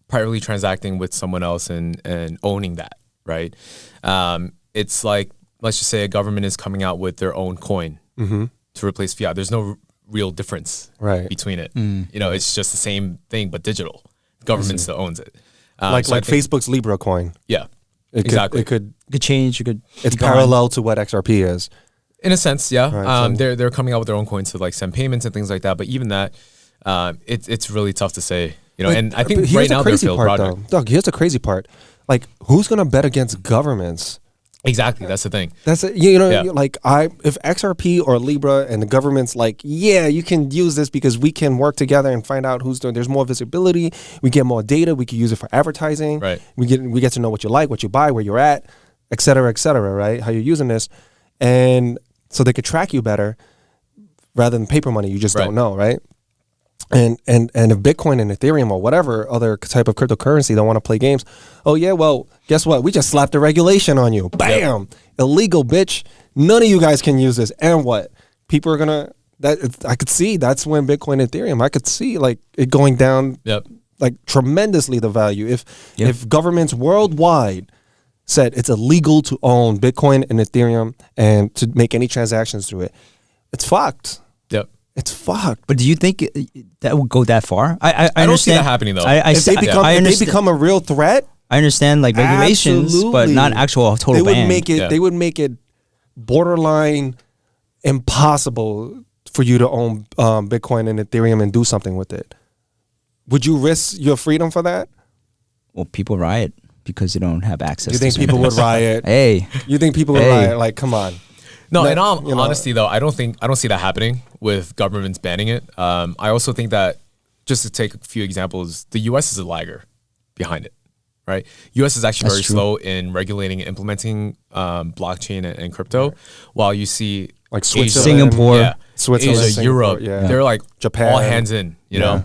privately transacting with someone else and owning that, right? It's like, let's just say a government is coming out with their own coin to replace fiat. There's no real difference between it. You know, it's just the same thing, but digital. The government still owns it. Like Facebook's Libra coin. Yeah, Exactly. It could change. It's parallel to what XRP is. In a sense, yeah. Right, so they're coming out with their own coins to like send payments and things like that. But even that, it's really tough to say. You know, and I think But right here's the now they're a crazy failed part, project. though. Doug, here's the crazy part. Like, who's gonna bet against governments? Exactly, that's the thing. That's it. You know, Yeah. like if XRP or Libra and the government's like, yeah, you can use this because we can work together and find out who's doing. There's more visibility. We get more data. We can use it for advertising. Right. We get to know what you like, what you buy, where you're at, et cetera, right? How you're using this, and so they could track you better rather than paper money. You just don't know, right? And if Bitcoin and Ethereum or whatever other type of cryptocurrency don't want to play games, oh yeah, well, guess what? We just slapped a regulation on you. Bam! Yep. Illegal, bitch. None of you guys can use this. And what? People are gonna I could see that's when Bitcoin and Ethereum, I could see like it going down like tremendously the value. If governments worldwide said it's illegal to own Bitcoin and Ethereum and to make any transactions through it, it's fucked. Yep. It's fucked. But do you think that would go that far? I don't see that happening though. If they become a real threat, I understand like regulations, but not actual total ban. They would make it borderline impossible for you to own Bitcoin and Ethereum and do something with it. Would you risk your freedom for that? Well, people riot because they don't have access. You think to people would riot? Hey, you think people would riot? Like, come on. No, in all honesty, though, I don't see that happening with governments banning it. I also think that, just to take a few examples, the U.S. is a lagger behind it, right? U.S. is actually very slow in regulating and implementing blockchain and crypto, while you see like Asia, Singapore, Switzerland, Asia, Europe, they're like Japan, all hands in, you know.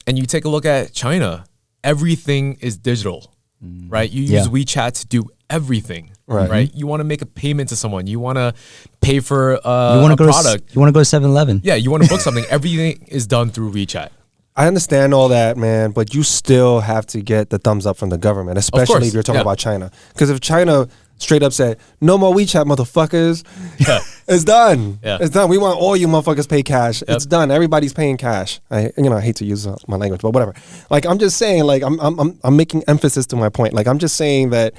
And you take a look at China, everything is digital, right? You use WeChat to do everything. Right. You want to make a payment to someone. You want to pay for a product. You want to go to 7-Eleven. Yeah, you want to book something. Everything is done through WeChat. I understand all that, man, but you still have to get the thumbs up from the government, especially if you're talking about China. Because if China straight up said, "No more WeChat, motherfuckers. Yeah. It's done. Yeah. It's done. We want all you motherfuckers pay cash. It's done. Everybody's paying cash." I hate to use my language, but whatever. Like, I'm just saying, like, I'm making emphasis to my point. Like, I'm just saying that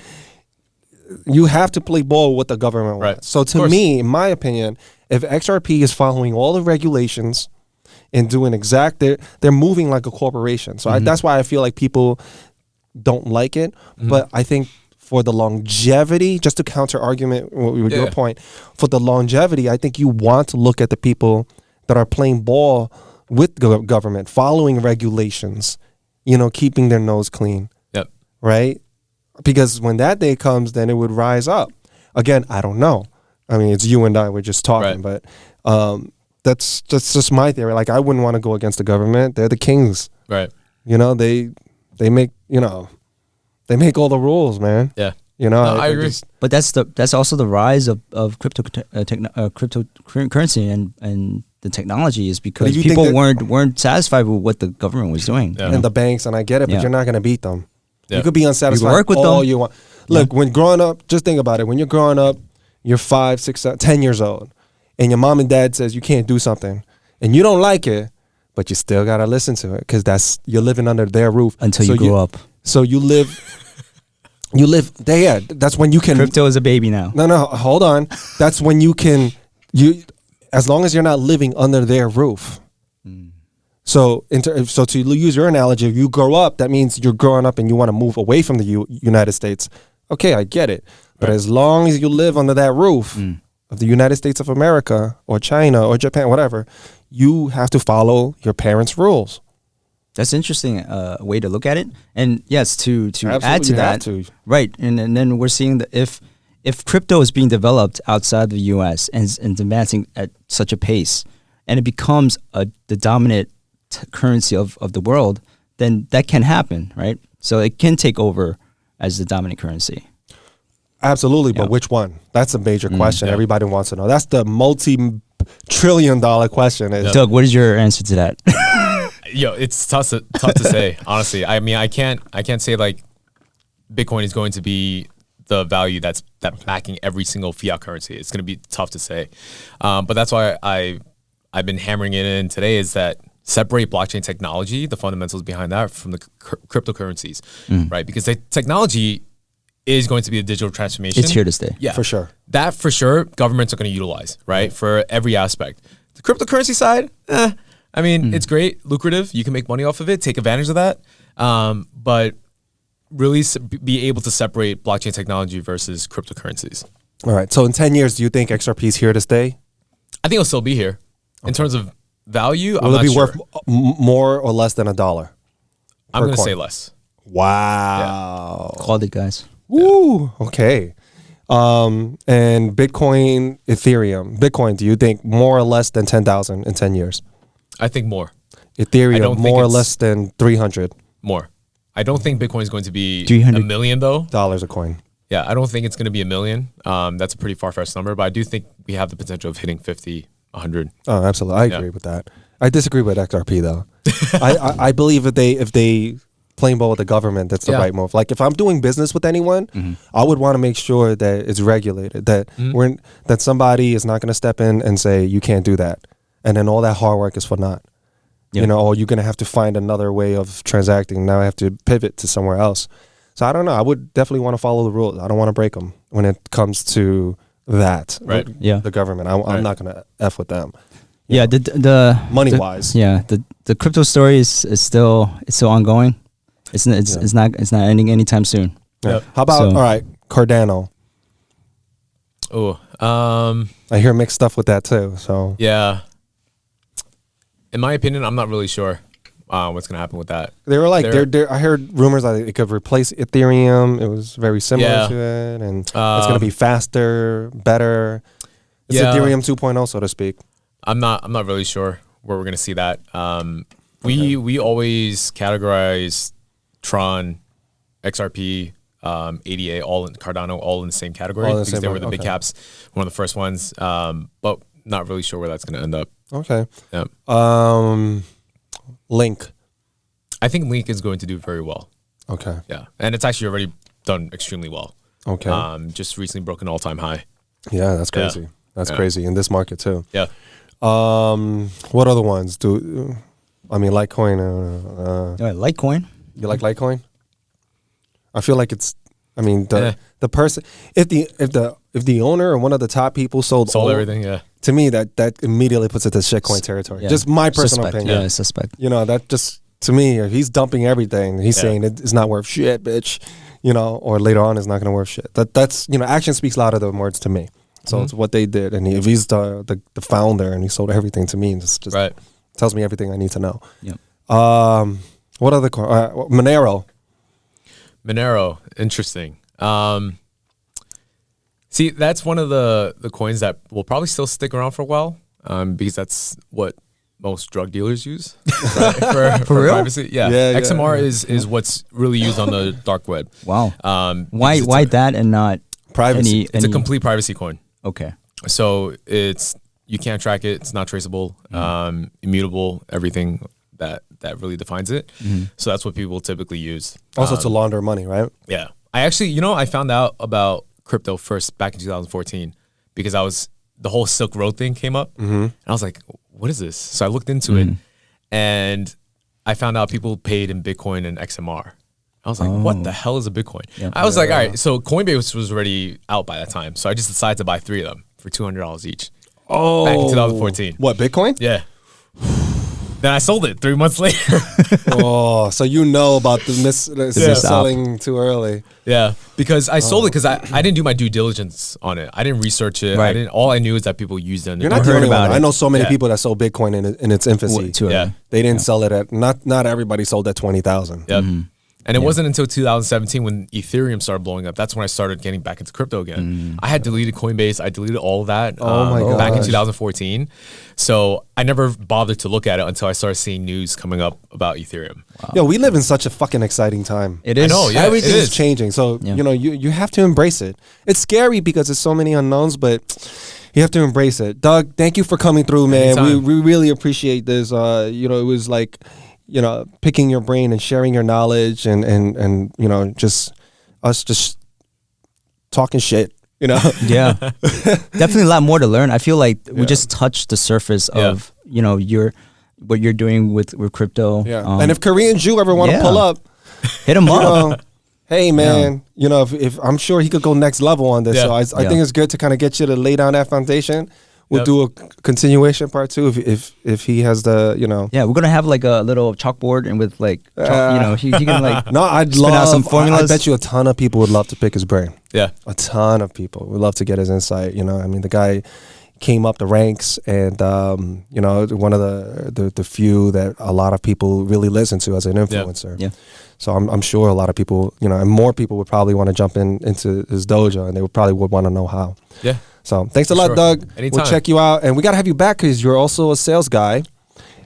you have to play ball with what the government wants. Right. So to me, in my opinion, if XRP is following all the regulations and doing they're moving like a corporation. So that's why I feel like people don't like it. But I think for the longevity, just to counter argument with your point, for the longevity, I think you want to look at the people that are playing ball with government, following regulations, keeping their nose clean. Yep. Right? Because when that day comes, then it would rise up. Again, I don't know. I mean, it's you and I, we're just talking, but that's just my theory. Like, I wouldn't want to go against the government. They're the kings. Right. They make, they make all the rules, man. Yeah. I agree. But that's also the rise of cryptocurrency and the technology is because people weren't satisfied with what the government was doing. Yeah. And the banks, and I get it, but you're not going to beat them. Yeah. You could be unsatisfied. You work with all them. you want. Look, when growing up, just think about it. When you're growing up, you're 5, 6, 10 years old, and your mom and dad says you can't do something, and you don't like it, but you still gotta listen to it because you're living under their roof until you grow up. So you live. That's when you can. Crypto is a baby now. No, hold on. That's when you can. As long as you're not living under their roof. So, so to use your analogy, if you grow up, that means you're growing up and you want to move away from the United States. Okay, I get it. But as long as you live under that roof of the United States of America or China or Japan, whatever, you have to follow your parents' rules. That's interesting way to look at it. And yes, to Absolutely, add to you have that, to. right? And then we're seeing that if crypto is being developed outside the U.S. and advancing at such a pace, and it becomes the dominant currency of the world, then that can happen, right? So it can take over as the dominant currency. Absolutely, but which one? That's a major question. Yeah. Everybody wants to know. That's the multi-trillion-dollar question. Doug, what is your answer to that? Yo, it's tough to say, honestly. I mean, I can't say like Bitcoin is going to be the value that's backing every single fiat currency. It's going to be tough to say. But that's why I've been hammering it in today is that separate blockchain technology, the fundamentals behind that, from the cryptocurrencies, right? Because the technology is going to be a digital transformation. It's here to stay. Yeah, For sure. That for sure, governments are going to utilize, right? For every aspect. The cryptocurrency side, I mean, it's great, lucrative. You can make money off of it, take advantage of that. But really be able to separate blockchain technology versus cryptocurrencies. All right. So in 10 years, do you think XRP is here to stay? I think it'll still be here. In terms of value, I'm Will not it be sure. worth more or less than $1? I'm going to coin? say less. Wow. Called it, guys. Woo. Okay. And Bitcoin, Ethereum. Bitcoin, do you think more or less than 10,000 in 10 years? I think more. Ethereum, more or less than 300 More. I don't think Bitcoin is going to be 300 $1 million, though. dollars a coin. Yeah, I don't think it's going to be $1 million. That's a pretty far-fetched number, but I do think we have the potential of hitting 50, 100. Oh, absolutely. I agree with that. I disagree with XRP though. I believe if they playing ball with the government, that's the right move. Like if I'm doing business with anyone, I would want to make sure that it's regulated, that that somebody is not going to step in and say you can't do that, and then all that hard work is for naught. Yeah. Or you're going to have to find another way of transacting. Now I have to pivot to somewhere else. So I don't know. I would definitely want to follow the rules. I don't want to break them when it comes to that. Right. Yeah. The government. I'm not going to F with them. Yeah. The money wise. Yeah. The crypto story is still ongoing. It's not ending anytime soon. Yeah. How about all right, Cardano? Oh, I hear mixed stuff with that too. So yeah. In my opinion, I'm not really sure what's going to happen with that. they were like, I heard rumors that it could replace Ethereum. It was very similar to it, and it's going to be faster, better. It's Ethereum 2.0, so to speak. I'm not really sure where we're going to see that. We always categorize Tron, XRP, ADA, Cardano, all in the same category because they were the big caps, one of the first ones. But not really sure where that's going to end up. Okay. Yeah. Link. I think Link is going to do very well. Okay. Yeah, and it's actually already done extremely well. Okay. Just recently broke an all-time high. Yeah, that's crazy. That's crazy in this market too. Yeah. What other ones Litecoin? Litecoin. You like Litecoin? I feel like it's. I mean, the person, if the owner or one of the top people sold everything. Yeah. To me, that immediately puts it to shitcoin territory. Yeah. Just my personal Suspect. opinion. Yeah, suspect. You know, that just to me, if he's dumping everything, he's saying it's not worth shit, bitch. You know, or later on, it's not going to worth shit. That's action speaks louder than words to me. So it's what they did, and if he's the founder and he sold everything to me, it's just tells me everything I need to know. Yep. What other coin? Monero. Monero, interesting. See, that's one of the coins that will probably still stick around for a while, because that's what most drug dealers use, right? for real? privacy. Yeah. XMR is what's really used on the dark web. Wow. Why that and not privacy? It's a complete privacy coin. Okay. So you can't track it. It's not traceable, immutable. Everything that really defines it. So that's what people typically use. Also to launder money, right? Yeah. I actually, I found out about crypto first back in 2014 because the whole Silk Road thing came up, and I was like, what is this? So I looked into it, and I found out people paid in Bitcoin and XMR. I was like, what the hell is a Bitcoin? Yeah. I was like, all right, so Coinbase was already out by that time. So I just decided to buy 3 of them for $200 each. Oh. Back in 2014. What, Bitcoin? Yeah. Then I sold it 3 months later. Oh, so you know about the selling too early. Yeah, because I sold it because I didn't do my due diligence on it. I didn't research it. Right. All I knew is that people used it. You're not the only one. I know so many people that sold Bitcoin in its infancy. They didn't sell it at not everybody sold at 20,000. Yep. And it wasn't until 2017 when Ethereum started blowing up. That's when I started getting back into crypto again. I had deleted Coinbase. I deleted all of that back in 2014. So I never bothered to look at it until I started seeing news coming up about Ethereum. Wow. Yo, we live in such a fucking exciting time. It is. I know, yeah, everything is changing. So, you have to embrace it. It's scary because there's so many unknowns, but you have to embrace it. Doug, thank you for coming through, man. We really appreciate this. It was like, picking your brain and sharing your knowledge and just us just talking shit, Yeah. Definitely a lot more to learn. I feel like we just touched the surface of, what you're doing with crypto. Yeah. And if Korean Jew ever want to pull up, hit him up. Hey man, if I'm sure he could go next level on this. So I think it's good to kind of get you to lay down that foundation. We'll do a continuation part 2 if he has the Yeah, we're gonna have like a little chalkboard and with like he can like no, I'd spit out some formulas. I bet you a ton of people would love to pick his brain. Yeah, a ton of people would love to get his insight. I mean, the guy came up the ranks, and one of the few that a lot of people really listen to as an influencer. Yeah. So I'm sure a lot of people, and more people would probably want to jump into his dojo, and they would want to know how. Yeah. So thanks a lot, Doug. Anytime. We'll check you out, and we gotta have you back because you're also a sales guy,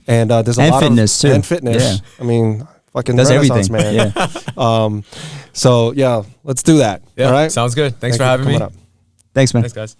and there's a lot fitness of too. And fitness. Yeah. I mean, fucking does Renaissance everything, man. Yeah. So yeah, let's do that. Yeah. All right. Sounds good. Thanks for having me. Thanks, man. Thanks, guys.